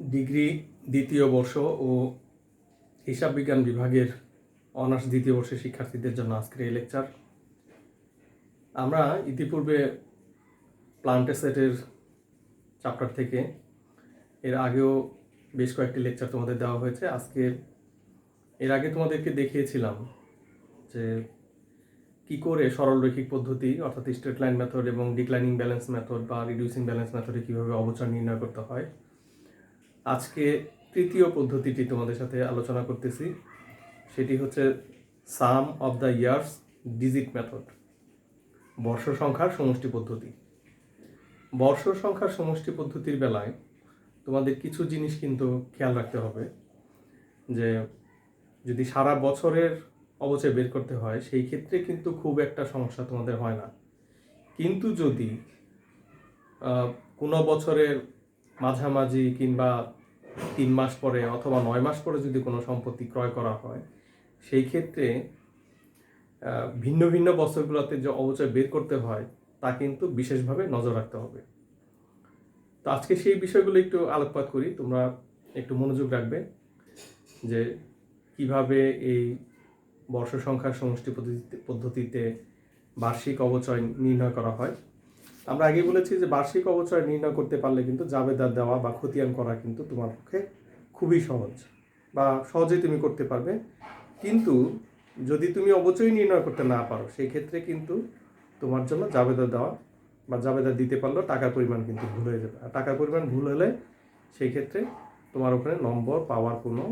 Degree দ্বিতীয় বর্ষ ও হিসাব বিজ্ঞান বিভাগের অনার্স দ্বিতীয় বর্ষের শিক্ষার্থীদের জন্য আজকের এই লেকচার। আমরা ইতিপূর্বে প্লান্টেসেটের চ্যাপ্টার থেকে এর আগেও বেশ কয়েকটি লেকচার তোমাদের দেওয়া হয়েছে। এর আগে তোমাদেরকে দেখিয়েছিলাম যে কি করে সরল রৈখিক পদ্ধতি অর্থাৎ স্ট্রেট লাইন মেথড এবং ডিক্লাইনিং ব্যালেন্স মেথড বা রিডিউসিং ব্যালেন্স মেথডে কীভাবে অবচয় নির্ণয় করতে হয়। আজকে তৃতীয় পদ্ধতিটি তোমাদের সাথে আলোচনা করতেছি, সেটি হচ্ছে sum of the years digit method, বর্ষ সংখ্যার সমষ্টি পদ্ধতি। বর্ষ সংখ্যার সমষ্টি পদ্ধতির বেলায় তোমাদের কিছু জিনিস কিন্তু খেয়াল রাখতে হবে, যে যদি সারা বছরের অবচয় বের করতে হয় সেই ক্ষেত্রে কিন্তু খুব একটা সমস্যা তোমাদের হয় না। কিন্তু যদি কোনো বছরের মাঝামাঝি কিংবা 3 মাস পরে অথবা 9 মাস পরে যদি কোনো সম্পত্তি ক্রয় করা হয়, সেই ক্ষেত্রে ভিন্ন ভিন্ন বছরগুলোতে যে অবচয় বের করতে হয় তা কিন্তু বিশেষভাবে নজর রাখতে হবে। তো আজকে সেই বিষয়গুলো একটু আলোকপাত করি, তোমরা একটু মনোযোগ রাখবে যে কিভাবে এই বর্ষ সংখ্যার সমষ্টি পদ্ধতিতে বার্ষিক অবচয় নির্ণয় করা হয়। আমরা আগে বলেছি যে বার্ষিক অবচয় নির্ণয় করতে পারলে কিন্তু জাবেদা দেওয়া বা খতিয়ান করা কিন্তু তোমার পক্ষে খুবই সহজ, বা সহজেই তুমি করতে পারবে। কিন্তু যদি তুমি অবচয় নির্ণয় করতে না পারো সেই ক্ষেত্রে কিন্তু তোমার জন্য জাবেদা দেওয়া বা জাবেদা দিতে পারলেও টাকার পরিমাণ কিন্তু ভুল হয়ে যাবে। আর টাকার পরিমাণ ভুল হলে সেই ক্ষেত্রে তোমার ওখানে নম্বর পাওয়ার কোনো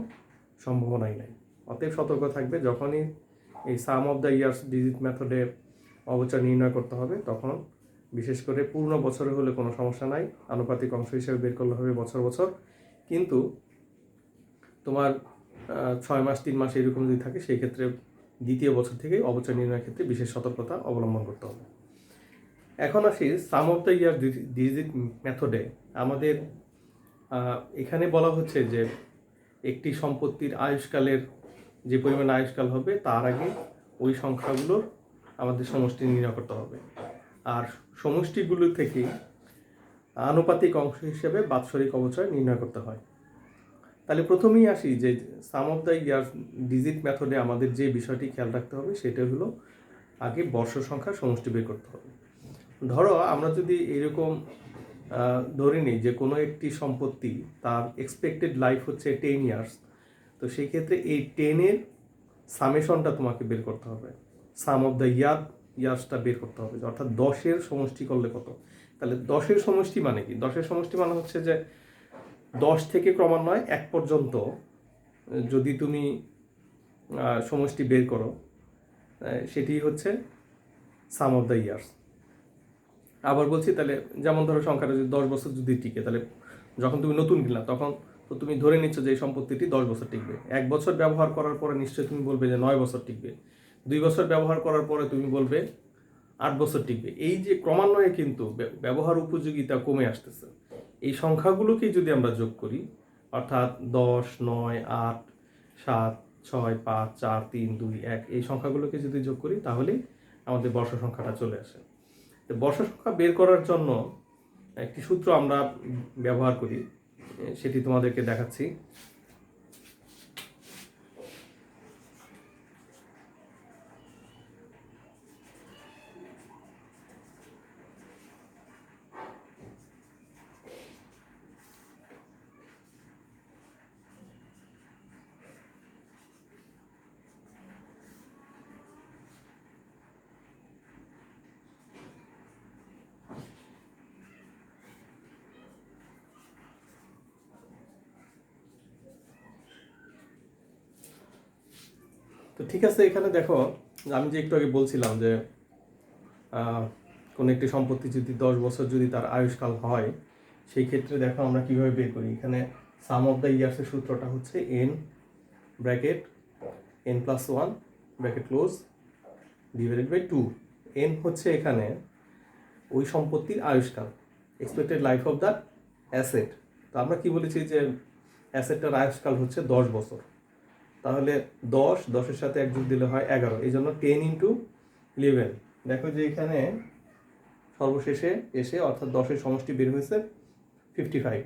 সম্ভাবনাই নাই। অতএব সতর্ক থাকবে, যখনই এই সাম অফ দ্য ইয়ার্স ডিজিট মেথডে অবচয় নির্ণয় করতে হবে তখন বিশেষ করে পূর্ণ বছরে হলে কোনো সমস্যা নাই, আনুপাতিক অংশ হিসেবে বের করলে হবে বছর বছর। কিন্তু তোমার 6 মাস 3 মাস এরকম যদি থাকে সেই ক্ষেত্রে দ্বিতীয় বছর থেকে অবচয় নির্ণয়ের ক্ষেত্রে বিশেষ সতর্কতা অবলম্বন করতে হবে। এখন আসি সাম অফ দ্য ইয়ার ডিজিট মেথডে। আমাদের এখানে বলা হচ্ছে যে একটি সম্পত্তির আয়ুষ্কালের যে পরিমাণ আয়ুষ্কাল হবে তার আগে ওই সংখ্যাগুলোর আমাদের সমষ্টি নির্ণয় করতে হবে, আর সমষ্টিগুলো থেকে আনুপাতিক অংশ হিসেবে বাৎসরিক অবচয় নির্ণয় করতে হয়। তাহলে প্রথমেই আসি যে সাম অফ দ্য ইয়ার ডিজিট মেথডে আমাদের যে বিষয়টি খেয়াল রাখতে হবে সেটা হলো আগে বর্ষ সংখ্যার সমষ্টি বের করতে হবে। ধরো আমরা যদি এরকম ধরে নিই যে কোনো একটি সম্পত্তি তার এক্সপেক্টেড লাইফ হচ্ছে 10 ইয়ার্স, তো সেই ক্ষেত্রে এই 10-এর সামেশনটা তোমাকে বের করতে হবে, সাম অফ দ্য ইয়ার্সটা বের করতে হবে, অর্থাৎ 10-এর সমষ্টি করলে কত। তাহলে 10-এর সমষ্টি মানে কি? 10-এর সমষ্টি মানে হচ্ছে যে 10 থেকে ক্রমান্বয়ে 1 পর্যন্ত যদি তুমি সমষ্টি বের করো সেটি হচ্ছে সাম অফ দ্য ইয়ার্স। আবার বলছি, তাহলে যেমন ধরো সংখ্যাটা যদি 10 বছর যদি টিকে, তাহলে যখন তুমি নতুন কিনলা তখন তো তুমি ধরে নিচ্ছ যে এই সম্পত্তিটি 10 বছর টিকবে। 1 বছর ব্যবহার করার পরে নিশ্চয়ই তুমি বলবে যে 9 বছর টিকবে। 2 বছর ব্যবহার করার পরে তুমি বলবে 8 বছর টিকবে। এই যে ক্রমান্বয়ে কিন্তু ব্যবহার উপযোগিতা কমে আসতেছে। এই সংখ্যাগুলোকে যদি আমরা যোগ করি, অর্থাৎ 10, 9, 8, 7, 6, 5, 4, 3, 2, 1 এই সংখ্যাগুলোকে যদি যোগ করি তাহলেই আমাদের বর্ষ সংখ্যাটা চলে আসে। তো বর্ষ সংখ্যা বের করার জন্য একটি সূত্র আমরা ব্যবহার করি, সেটি তোমাদেরকে দেখাচ্ছি। তো ঠিক আছে, এখানে দেখো আমি যে একটু আগে বলছিলাম যে কোনো একটি সম্পত্তি যদি 10 বছর যদি তার আয়ুষ্কাল হয় সেই ক্ষেত্রে দেখো আমরা কীভাবে বের করি। এখানে সাম অফ দ্য ইয়ার্সের সূত্রটা হচ্ছে n bracket n+1 bracket close divided by 2। n হচ্ছে এখানে ওই সম্পত্তির আয়ুষ্কাল, expected life of the asset. তো আমরা কি বলেছি যে অ্যাসেটটার আয়ুষ্কাল হচ্ছে 10 বছর। তাহলে 10-10-এর সাথে 1 যোগ দিলে হয় 11, এই জন্য 10 × 11। দেখো যে এখানে সর্বশেষে এসে অর্থাৎ 10-এর সমষ্টি বের হয়েছে 55,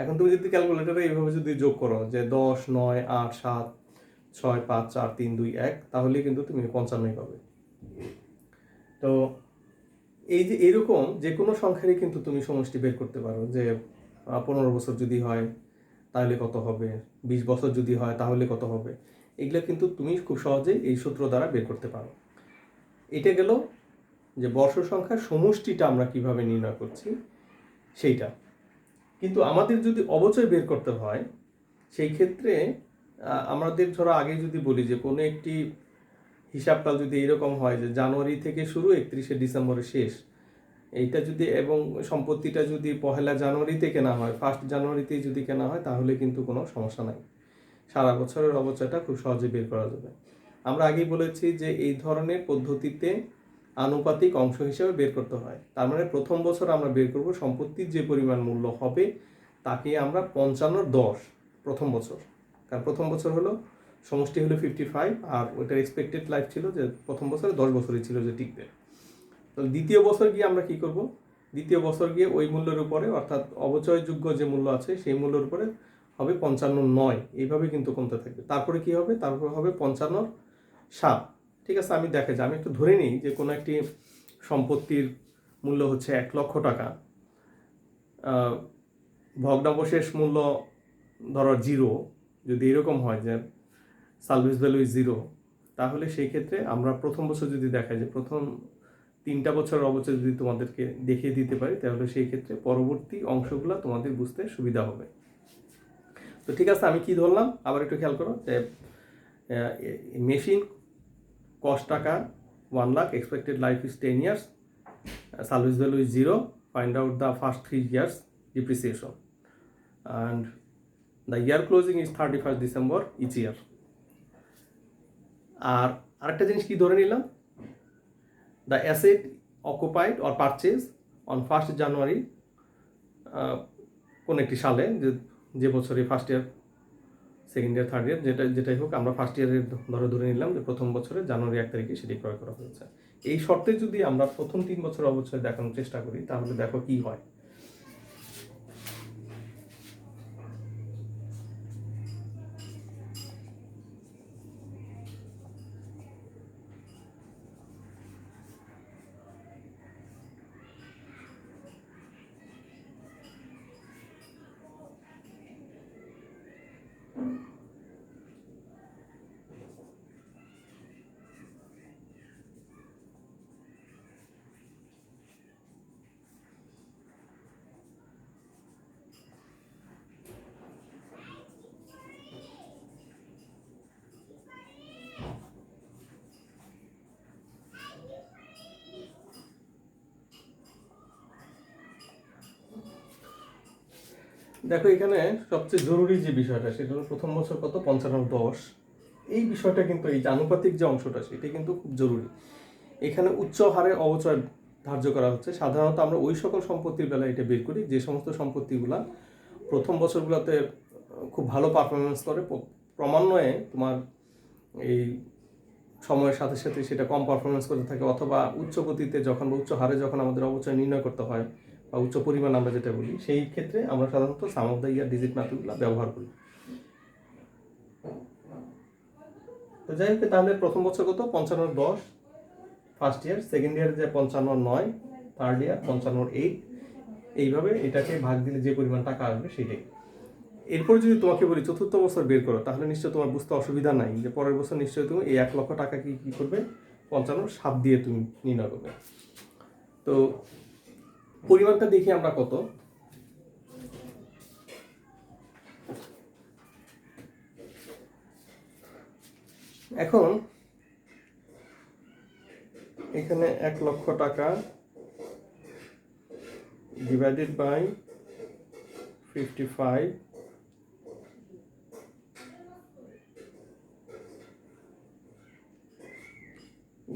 এখন তুমি যদি ক্যালকুলেটরে এইভাবে যদি যোগ করো যে 10, 9, 8, 7, 6, 5, 4, 3, 2, 1, তাহলে কিন্তু তুমি 55 পাবে। তো এই যে এরকম যে কোনো সংখ্যারই কিন্তু তুমি সমষ্টি বের করতে পারো, যে 15 বছর যদি হয় তাহলে কত হবে, 20 বছর যদি হয় তাহলে কত হবে, এগুলো কিন্তু তুমি খুব সহজেই এই সূত্র দ্বারা বের করতে পারো। এটা গেল যে বর্ষ সংখ্যার সমষ্টিটা আমরা কিভাবে নির্ণয় করছি সেইটা। কিন্তু আমাদের যদি অবচয় বের করতে হয় সেই ক্ষেত্রে আমাদের ধরো আগে যদি বলি যে কোনো একটি হিসাবকাল যদি এরকম হয় যে জানুয়ারি থেকে শুরু 31শে ডিসেম্বরে শেষ, এইটা যদি এবং সম্পত্তিটা যদি 1 জানুয়ারিতে কেনা হয়, 1 জানুয়ারিতেই যদি কেনা হয়, তাহলে কিন্তু কোনো সমস্যা নাই, সারা বছরের অবচয়টা খুব সহজে বের করা যাবে। আমরা আগেই বলেছি যে এই ধরনের পদ্ধতিতে আনুপাতিক অংশ হিসেবে বের করতে হয়। তার মানে প্রথম বছর আমরা বের করব সম্পত্তির যে পরিমাণ মূল্য হবে তাকে আমরা 55/10 প্রথম বছর, কারণ প্রথম বছর হলো সমষ্টি হলো 55 আর ওইটার এক্সপেক্টেড লাইফ ছিল যে প্রথম বছরে 10 বছরই ছিল যে টিকবে। তো দ্বিতীয় বছর গিয়ে আমরা কি করব, দ্বিতীয় বছর গিয়ে ওই মূল্যের উপরে অর্থাৎ অবচয়যোগ্য যে মূল্য আছে সেই মূল্যের উপরে হবে 55/9, এইভাবে কিন্তু কমতে থাকবে। তারপরে কি হবে, তারপরে হবে 55/7। ঠিক আছে, আমি দেখা যায় আমি একটু ধরে নিই যে কোনো একটি সম্পত্তির মূল্য হচ্ছে 1 লক্ষ টাকা, ভগ্নাবশেষ মূল্য ধরো 0, যদি এরকম হয় যে সার্ভিস ভ্যালু ইজ 0, তাহলে সেই ক্ষেত্রে আমরা প্রথম বছর যদি দেখাই যে প্রথম 3টা বছর অবচয় যদি তোমাদেরকে দেখিয়ে দিতে পারি, তাহলে সেই ক্ষেত্রে পরবর্তী অংশগুলো তোমাদের বুঝতে সুবিধা হবে। তো ঠিক আছে, আমি কি ধরলাম আবার একটু খেয়াল করো যে মেশিন কস্ট টাকা 1 lakh, expected life is 10 years, service value is 0, find out the first 3 years depreciation, and the year closing is 31st December each year. আর আরেকটা জিনিস কি ধরে নিলাম, the asset occupied or purchased on 1st January কোন একটি সালে, যে বছরে first year, second year, third year, যেটাই হোক, আমরা ফার্স্ট ইয়ারের ধরে নিলাম যে প্রথম বছরে জানুয়ারি 1 তারিখে সেটি ক্রয় করা হয়েছে। এই শর্তে যদি আমরা প্রথম 3 বছর অবচয় দেখানোর চেষ্টা করি, তাহলে দেখো কি হয়। দেখো এখানে সবচেয়ে জরুরি যে বিষয়টা সেটা হলো প্রথম বছর কত, 55/10। এই বিষয়টা কিন্তু এই আনুপাতিক যে অংশটা সেটা কিন্তু খুব জরুরি। এখানে উচ্চ হারে অবচয় ধার্য করা হচ্ছে। সাধারণত আমরা ওই সকল সম্পত্তির বেলায় এটা বের করি যে সমস্ত সম্পত্তিগুলা প্রথম বছরগুলোতে খুব ভালো পারফরমেন্স করে, ক্রমান্বয়ে তোমার এই সময়ের সাথে সাথে সেটা কম পারফরমেন্স করতে থাকে, অথবা উচ্চ গতিতে যখন বা উচ্চ হারে যখন আমাদের অবচয় নির্ণয় করতে হয় বা উচ্চ পরিমাণ আমরা যেটা বলি, সেই ক্ষেত্রে আমরা সাধারণত সাম অফ দ্য ইয়ার ডিজিট মেথডগুলো ব্যবহার করি। তো যাই হোক, তাহলে প্রথম বছর কত, 55/10 ফার্স্ট ইয়ার, সেকেন্ড ইয়ার যে 55/9, থার্ড ইয়ার 55/8, এইভাবে এটাকে ভাগ দিলে যে পরিমাণ টাকা আসবে সেটাই। এরপর যদি তোমাকে বলি চতুর্থ বছর বের করো, তাহলে নিশ্চয় তোমার বুঝতে অসুবিধা নাই যে পরের বছর নিশ্চয়ই তুমি এই 1 লক্ষ টাকা কি করবে, 55/7 দিয়ে তুমি নির্ণয় করবে। তো পরিমাণটা দেখি আমরা কত। এখন এখানে 1 লক্ষ টাকা ডিভাইডেড বাই 55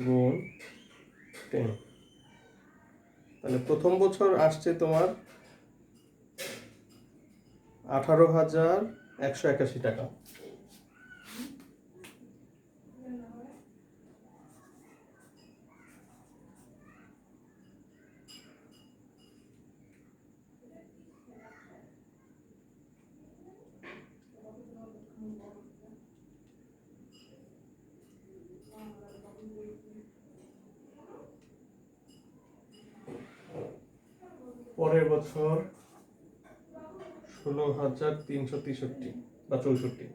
গুণ 10, তাহলে প্রথম বছর আসছে তোমার 18,181 টাকা। পরের বছর 16,363 বা 64।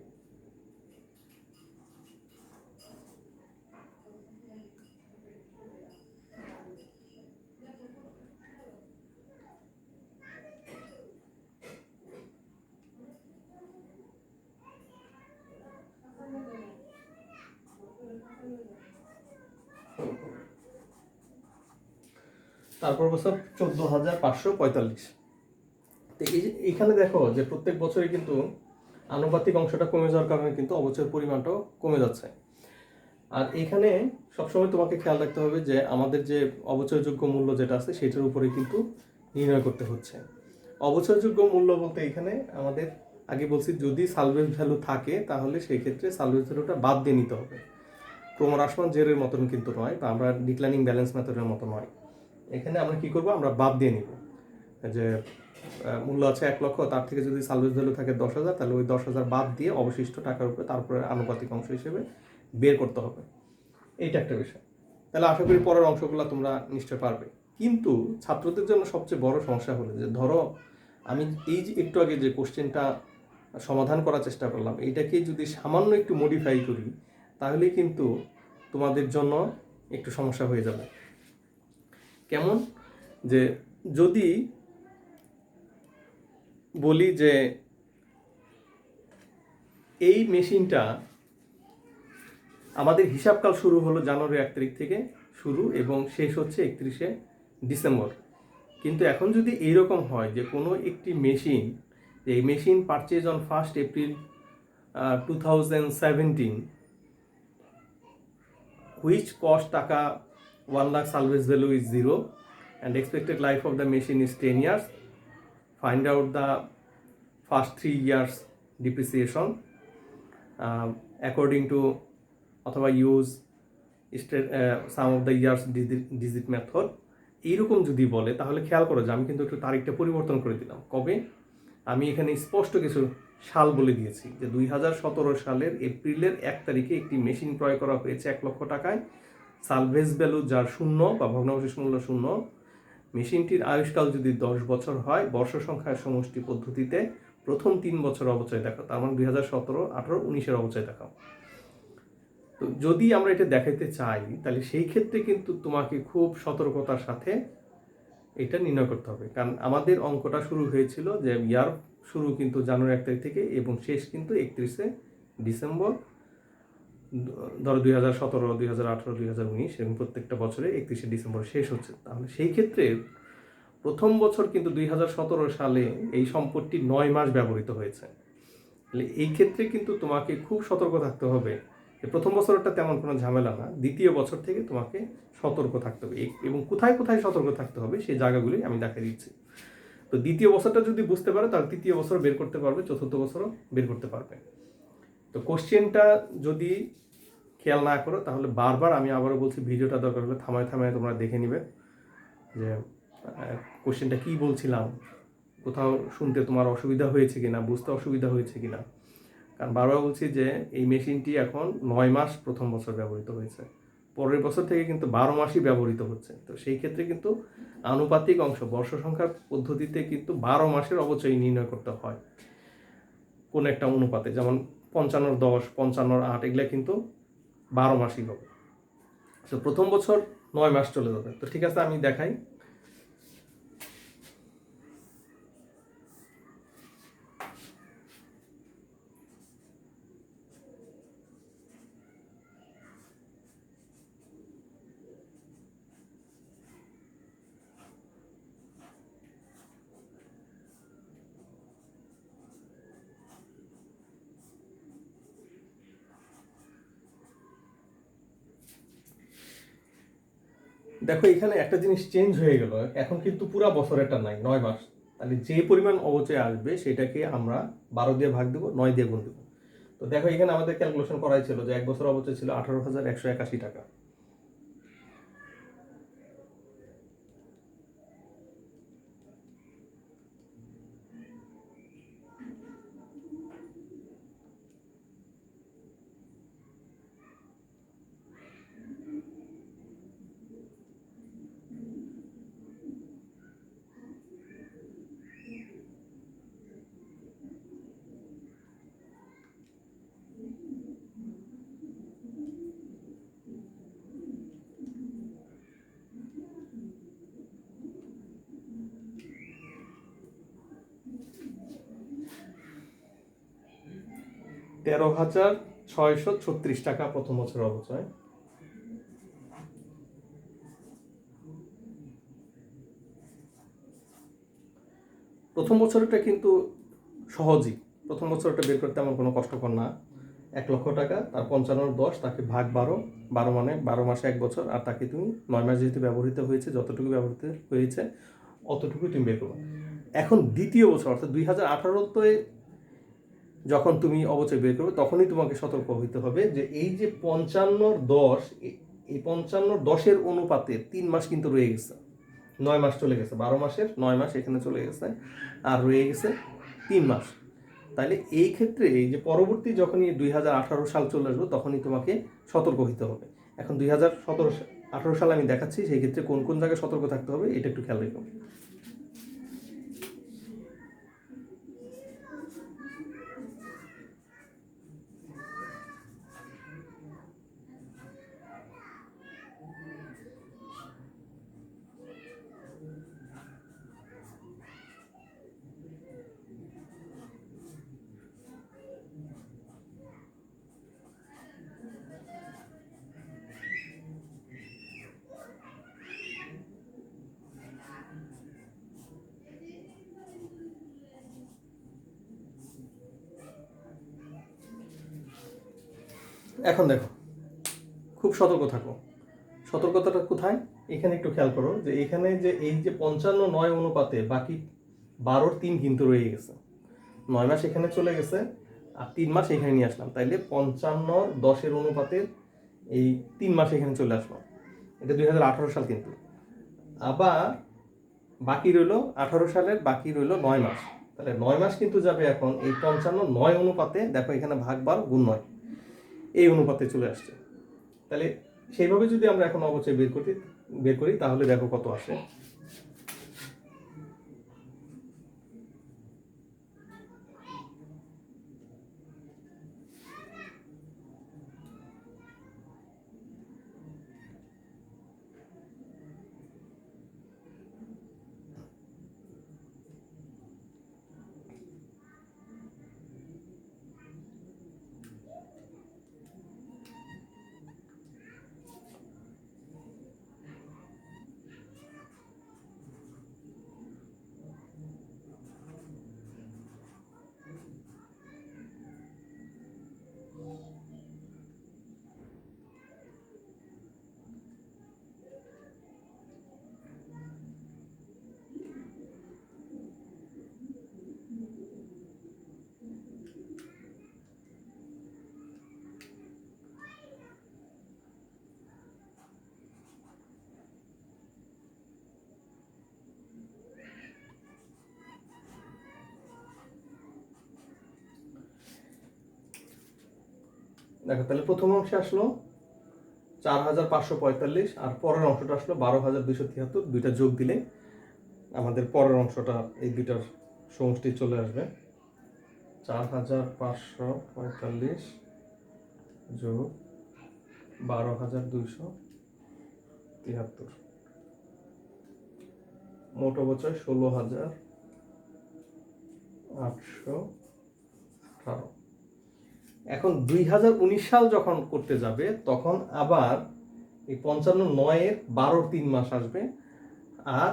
তারপর বছর 14,545। তো এই যে এখানে দেখো যে প্রত্যেক বছরই কিন্তু আনুপাতিক অংশটা কমে যাওয়ার কারণে কিন্তু অবচয়ের পরিমাণটাও কমে যাচ্ছে। আর এখানে সবসময় তোমাকে খেয়াল রাখতে হবে যে আমাদের যে অবচয়যোগ্য মূল্য যেটা আছে সেটার উপরে কিন্তু নির্ণয় করতে হচ্ছে। অবচয়যোগ্য মূল্য বলতে এখানে আমাদের আগে বলছি যদি সালভেজ ভ্যালু থাকে তাহলে সেই ক্ষেত্রে সালভেজ ভ্যালুটা বাদ দিয়ে নিতে হবে। ক্রমহ্রাসমান জেরের মতন কিন্তু নয়, বা আমরা ডিক্লাইনিং ব্যালেন্স মেথডের মতো নয়। এখানে আমরা কি করব, আমরা বাদ দিয়ে নিব যে মূল্য আছে 1 লক্ষ, তার থেকে যদি সালভেজ ভ্যালু থাকে 10,000, তাহলে ওই 10,000 বাদ দিয়ে অবশিষ্ট টাকার উপরে তারপরে আনুপাতিক অংশ হিসেবে বের করতে হবে। এইটা একটা বিষয়। তাহলে আশা করি পরের অংশগুলো তোমরা নিশ্চয় পারবে। কিন্তু ছাত্রদের জন্য সবচেয়ে বড় সমস্যা হলো যে ধরো আমি এই যে একটু আগে যে কোশ্চেনটা সমাধান করার চেষ্টা করলাম, এইটাকে যদি সামান্য একটু মডিফাই করি তাহলে কিন্তু তোমাদের জন্য একটু সমস্যা হয়ে যাবে। কেমন? যে যদি বলি যে এই মেশিনটা আমাদের হিসাবকাল শুরু হলো জানুয়ারি 1 তারিখ থেকে শুরু এবং শেষ হচ্ছে 31শে ডিসেম্বর। কিন্তু এখন যদি এইরকম হয় যে কোনো একটি মেশিন, এই machine purchase on 1 April 2017, which cost টাকা 1 lakh, salvage value is 0 and expected life of the machine is 10 years. Find out the first 3 years depreciation according to অথবা use some of the years digit method. এইরকম যদি বলে তাহলে খেয়াল করো যে আমি কিন্তু একটু তারিখটা পরিবর্তন করে দিলাম। কবে? আমি এখানে স্পষ্ট কিছু সাল বলে দিয়েছি যে 2017 সালের এপ্রিলের 1 তারিখে একটি মেশিন ক্রয় করা হয়েছে 1 লক্ষ টাকায়, সালভেজ ভ্যালু যার 0 বা ভগ্নাবশেষ মূল্য 0। মেশিনটির আয়ুষ্কাল যদি 10 বছর হয়, বর্ষ সংখ্যার সমষ্টি পদ্ধতিতে প্রথম 3 বছর অবচয় দেখাও, তার মানে 2017, 18, 19-এর অবচয় দেখাও। তো যদি আমরা এটা দেখাইতে চাই তাহলে সেই ক্ষেত্রে কিন্তু তোমাকে খুব সতর্কতার সাথে এটা নির্ণয় করতে হবে, কারণ আমাদের অঙ্কটা শুরু হয়েছিল যে ইয়ার শুরু কিন্তু জানুয়ারি 1 তারিখ থেকে এবং শেষ কিন্তু 31শে ডিসেম্বর। ধরো 2017, 2018, 2019 এবং প্রত্যেকটা বছরে 31শে ডিসেম্বর শেষ হচ্ছে। তাহলে সেই ক্ষেত্রে প্রথম বছর কিন্তু 2017 সালে এই সম্পদটি 9 মাস ব্যবহৃত হয়েছে। তাহলে এই ক্ষেত্রে কিন্তু তোমাকে খুব সতর্ক থাকতে হবে। প্রথম বছরটা তেমন কোনো ঝামেলা না, দ্বিতীয় বছর থেকে তোমাকে সতর্ক থাকতে হবে। এবং কোথায় কোথায় সতর্ক থাকতে হবে সেই জায়গাগুলি আমি দেখাই দিচ্ছি। তো দ্বিতীয় বছরটা যদি বুঝতে পারো তাহলে তৃতীয় বছর বের করতে পারবে, চতুর্থ বছরও বের করতে পারবে। তো কোশ্চেনটা যদি খেয়াল না করো তাহলে বারবার আমি আবারও বলছি, ভিডিওটা দরকার হলে থামায় থামায় তোমরা দেখে নিবে যে কোশ্চেনটা কী বলছিলাম, কোথাও শুনতে তোমার অসুবিধা হয়েছে কিনা, বুঝতে অসুবিধা হয়েছে কিনা। কারণ বারবার বলছি যে এই মেশিনটি এখন 9 মাস প্রথম বছর ব্যবহৃত হয়েছে, পরের বছর থেকে কিন্তু 12 মাসই ব্যবহৃত হচ্ছে। তো সেই ক্ষেত্রে কিন্তু আনুপাতিক অংশ বর্ষ সংখ্যার পদ্ধতিতে কিন্তু 12 মাসের অবচয় নির্ণয় করতে হয় কোন একটা অনুপাতে, যেমন 55-10, 55-8 এগুলো কিন্তু 12 মাসই হবে। তো প্রথম বছর 9 মাস চলে যাবে। তো ঠিক আছে, আমি দেখাই। দেখো এখানে একটা জিনিস চেঞ্জ হয়ে গেল, এখন কিন্তু পুরা বছরেরটা নাই, 9 মাস। তাহলে যে পরিমাণ অবচয় আসবে সেটাকে আমরা 12 দিয়ে ভাগ দেবো, 9 দিয়ে গুণ দেবো। তো দেখো এখানে আমাদের ক্যালকুলেশন করাই ছিল যে 1 বছর অবচয় ছিল 18,181 টাকা। 13,636 টাকা প্রথম বছর অবচয়। প্রথম বছরটা কিন্তু সহজই, প্রথম বছরটা বের করতে তেমন কোনো কষ্টকর না। 1,00,000 টাকা, তার 55 তাকে ভাগ 12 মানে 12 মাসে 1 বছর, আর তাকে তুমি 9 মাস যেহেতু ব্যবহৃত হয়েছে, যতটুকু ব্যবহৃত হয়েছে অতটুকুই তুমি বের করো। এখন দ্বিতীয় বছর অর্থাৎ 2018-তে যখন তুমি অবচয় বের করবে তখনই তোমাকে সতর্ক হইতে হবে যে এই যে 55-10, এই 55-10-এর অনুপাতে 3 মাস কিন্তু রয়ে গেছে, 9 মাস চলে গেছে, 12 মাসের 9 মাস এখানে চলে গেছে, আর রয়ে গেছে 3 মাস। তাহলে এই ক্ষেত্রে এই যে পরবর্তী যখনই 2018 সাল চলে আসবে তখনই তোমাকে সতর্ক হইতে হবে। এখন 2018 সাল আমি দেখাচ্ছি, সেই ক্ষেত্রে কোন কোন জায়গায় সতর্ক থাকতে হবে এটা একটু খেয়াল রেখো। এখন দেখো, খুব সতর্ক থাকো। সতর্কতাটা কোথায়? এখানে একটু খেয়াল করো যে এখানে যে এই যে 55-9 অনুপাতে বাকি 12-3 কিন্তু রয়ে গেছে, 9 মাস এখানে চলে গেছে আর 3 মাস এখানে নিয়ে আসলাম, তাইলে 55-10-এর অনুপাতে এই 3 মাস এখানে চলে আসলো। এটা 2018 সাল কিন্তু। আবার বাকি রইল 18 সালের, বাকি রইল 9 মাস, তাহলে 9 মাস কিন্তু যাবে এখন এই 55-9 অনুপাতে, দেখো এখানে ভাগ 12 গুণ 9 এই অনুপাতে চলে আসছে। তাহলে সেইভাবে যদি আমরা এখন অবচয় বের করি তাহলে দেখো কত আসে। দেখো তাহলে প্রথম অংশে আসলো 4,545, আর পরের অংশটা আসলো 12,273, দুইটা যোগ দিলে আমাদের পরের অংশটা এই দুইটার সমষ্টি চলে আসবে। 4,545 যোগ 12,273, মোট অবচয় 16,818। এখন 2019 সাল যখন করতে যাবে তখন আবার এই 55-9-এর 12-3 মাস আসবে, আর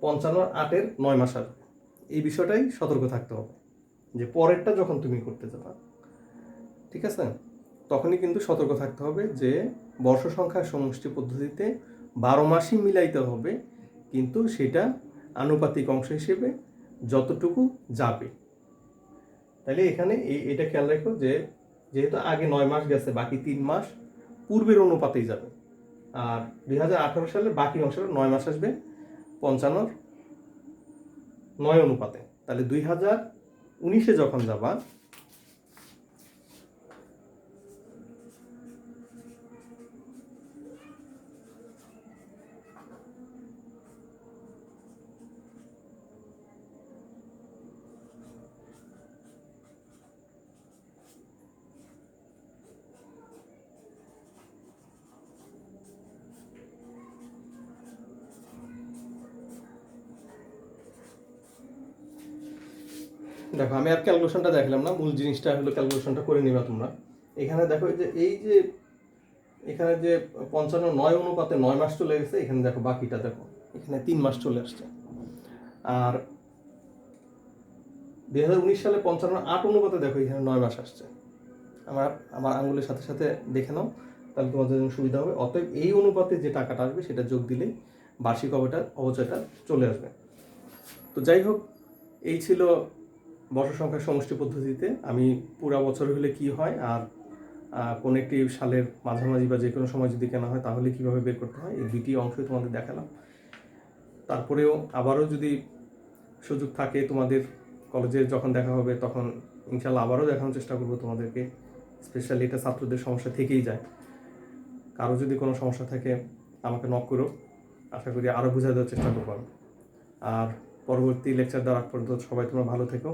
55-8-এর 9 মাস আসবে। এই বিষয়টাই সতর্ক থাকতে হবে যে পরেরটা যখন তুমি করতে যাবা, ঠিক আছে, তখনই কিন্তু সতর্ক থাকতে হবে যে বর্ষ সংখ্যার সমষ্টি পদ্ধতিতে 12 মাসই মিলাইতে হবে, কিন্তু সেটা আনুপাতিক অংশ হিসেবে যতটুকু যাবে। তাহলে এখানে এটা খেয়াল রাখো যে যেহেতু আগে 9 মাস গেছে, বাকি 3 মাস পূর্বের অনুপাতেই যাবে, আর 2018 সালের বাকি অংশটা 9 মাস আসবে 55-9 অনুপাতে। তাহলে 2019-এ যখন যাবা দেখো আমি আর ক্যালকুলেশনটা দেখালাম না, মূল জিনিসটা হলো ক্যালকুলেশনটা করে নিবা তোমরা। এখানে দেখো এই যে এখানে যে 55:9 মাস চলে গেছে, এখানে দেখো বাকিটা দেখো এখানে 3 মাস চলে আসছে। আর 2019 সালে 55:8 দেখো এখানে 9 মাস আসছে। আমার আমার আঙুলের সাথে সাথে দেখে নাও, তাহলে তোমাদের জন্য সুবিধা হবে। অতএব এই অনুপাতে যে টাকাটা আসবে সেটা যোগ দিলেই বার্ষিক অবচয়টা চলে আসবে। তো যাই হোক, এই ছিল বর্ষ সংখ্যার সমষ্টি পদ্ধতিতে আমি পুরা বছর হলে কি হয় আর কোন একটি সালের মাঝামাঝি বা যে কোনো সময় যদি কেনা হয় তাহলে কিভাবে বের করতে হয়, এই দুটি অংশই তোমাদের দেখালাম। তারপরেও আবারও যদি সুযোগ থাকে তোমাদের কলেজে যখন দেখা হবে তখন ইনশাল্লাহ আবারও দেখানোর চেষ্টা করবো তোমাদেরকে। স্পেশালি এটা ছাত্রদের সমস্যা থেকেই যায়। কারো যদি কোনো সমস্যা থাকে আমাকে নক করো, আশা করি আরও বোঝা দেওয়ার চেষ্টা করবো আমি। আর পরবর্তী লেকচার দেওয়ার আগ পর্যন্ত সবাই তোমরা ভালো থেকো।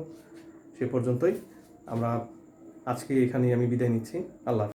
সে পর্যন্তই আমরা আজকে এখানেই আমি বিদায় নিচ্ছি। আল্লাহ।